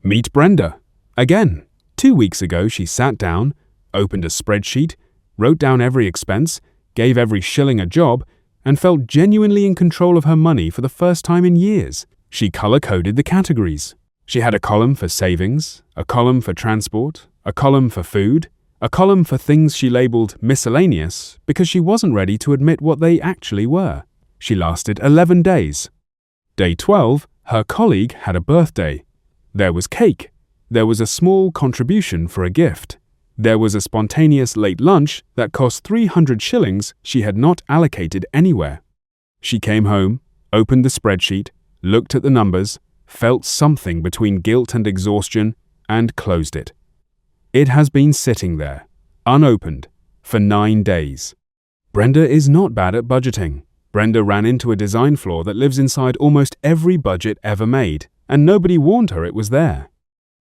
Meet Brenda. Again, 2 weeks ago she sat down, opened a spreadsheet, wrote down every expense, gave every shilling a job, and felt genuinely in control of her money for the first time in years. She color-coded the categories. She had a column for savings, a column for transport, a column for food, a column for things she labeled miscellaneous because she wasn't ready to admit what they actually were. She lasted 11 days. Day 12, her colleague had a birthday. There was cake. There was a small contribution for a gift. There was a spontaneous late lunch that cost 300 shillings she had not allocated anywhere. She came home, opened the spreadsheet, looked at the numbers, felt something between guilt and exhaustion, and closed it. It has been sitting there, unopened, for 9 days. Brenda is not bad at budgeting. Brenda ran into a design flaw that lives inside almost every budget ever made, and nobody warned her it was there.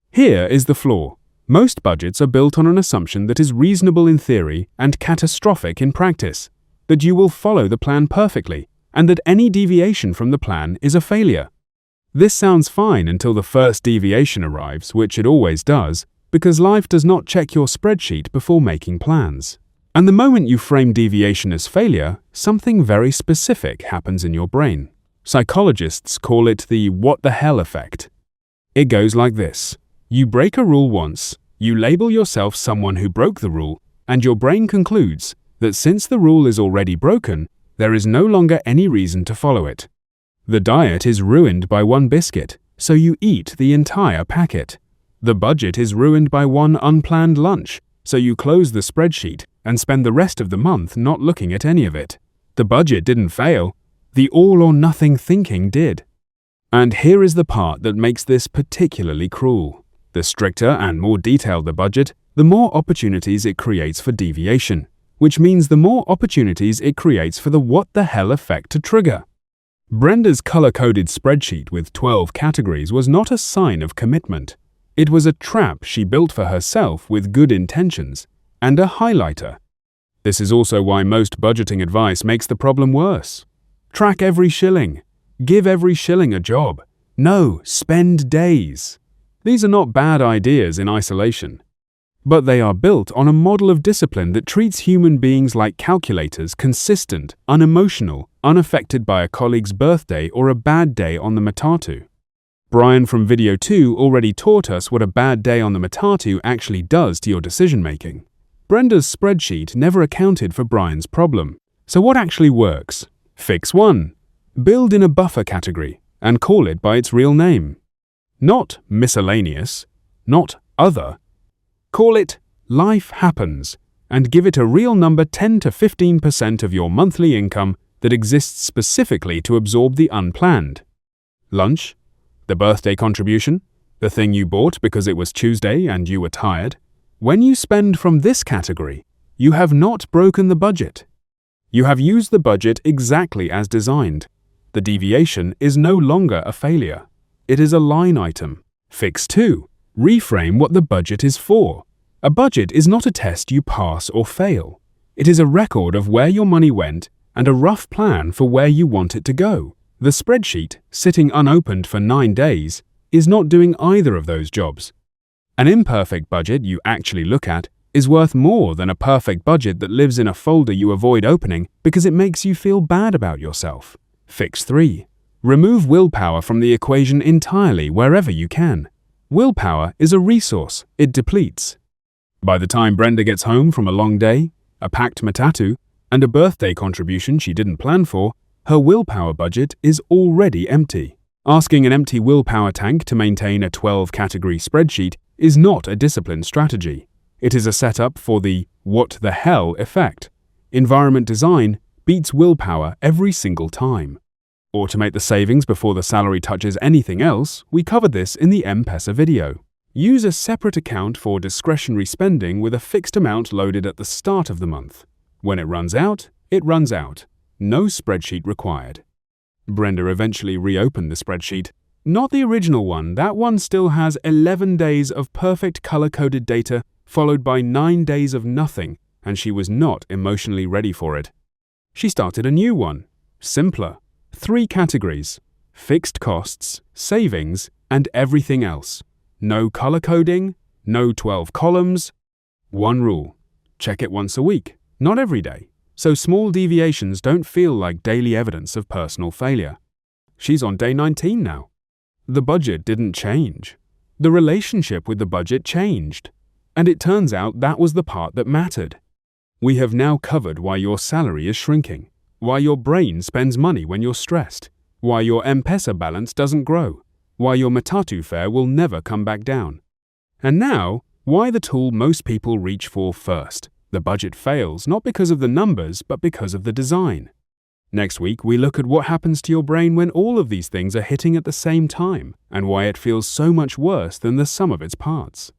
Here is the flaw. Most budgets are built on an assumption that is reasonable in theory and catastrophic in practice, that you will follow the plan perfectly, and that any deviation from the plan is a failure. This sounds fine until the first deviation arrives, which it always does, because life does not check your spreadsheet before making plans. And the moment you frame deviation as failure, something very specific happens in your brain. Psychologists call it the "what the hell" effect. It goes like this. You break a rule once, you label yourself someone who broke the rule, and your brain concludes that since the rule is already broken, there is no longer any reason to follow it. The diet is ruined by one biscuit, so you eat the entire packet. The budget is ruined by one unplanned lunch, so you close the spreadsheet and spend the rest of the month not looking at any of it. The budget didn't fail, the all-or-nothing thinking did. And here is the part that makes this particularly cruel. The stricter and more detailed the budget, the more opportunities it creates for deviation, which means the more opportunities it creates for the what the hell effect to trigger. Brenda's color-coded spreadsheet with 12 categories was not a sign of commitment. It was a trap she built for herself with good intentions, and a highlighter. This is also why most budgeting advice makes the problem worse. Track every shilling. Give every shilling a job. No, spend days. These are not bad ideas in isolation, but they are built on a model of discipline that treats human beings like calculators, consistent, unemotional, unaffected by a colleague's birthday or a bad day on the matatu. Brian from video 2 already taught us what a bad day on the matatu actually does to your decision-making. Brenda's spreadsheet never accounted for Brian's problem. So what actually works? Fix 1. Build in a buffer category and call it by its real name. Not miscellaneous, not other. Call it Life Happens and give it a real number 10 to 15% of your monthly income that exists specifically to absorb the unplanned. Lunch, the birthday contribution, the thing you bought because it was Tuesday and you were tired. When you spend from this category, you have not broken the budget. You have used the budget exactly as designed. The deviation is no longer a failure. It is a line item. Fix 2. Reframe what the budget is for. A budget is not a test you pass or fail. It is a record of where your money went and a rough plan for where you want it to go. The spreadsheet, sitting unopened for 9 days, is not doing either of those jobs. An imperfect budget you actually look at is worth more than a perfect budget that lives in a folder you avoid opening because it makes you feel bad about yourself. Fix 3. Remove willpower from the equation entirely wherever you can. Willpower is a resource, it depletes. By the time Brenda gets home from a long day, a packed matatu, and a birthday contribution she didn't plan for, her willpower budget is already empty. Asking an empty willpower tank to maintain a 12-category spreadsheet is not a disciplined strategy. It is a setup for the what the hell effect. Environment design beats willpower every single time. Automate the savings before the salary touches anything else. We covered this in the M-Pesa video. Use a separate account for discretionary spending with a fixed amount loaded at the start of the month. When it runs out, it runs out. No spreadsheet required. Brenda eventually reopened the spreadsheet. Not the original one. That one still has 11 days of perfect color-coded data, followed by 9 days of nothing, and she was not emotionally ready for it. She started a new one. Simpler. 3 categories: fixed costs, savings, and everything else. No color coding, no 12 columns. One rule: check it once a week, not every day, so small deviations don't feel like daily evidence of personal failure. She's on day 19 now. The budget didn't change. The relationship with the budget changed. And it turns out that was the part that mattered. We have now covered why your salary is shrinking, why your brain spends money when you're stressed, why your M-Pesa balance doesn't grow, why your Matatu fare will never come back down. And now, why the tool most people reach for first. The budget fails not because of the numbers, but because of the design. Next week, we look at what happens to your brain when all of these things are hitting at the same time, and why it feels so much worse than the sum of its parts.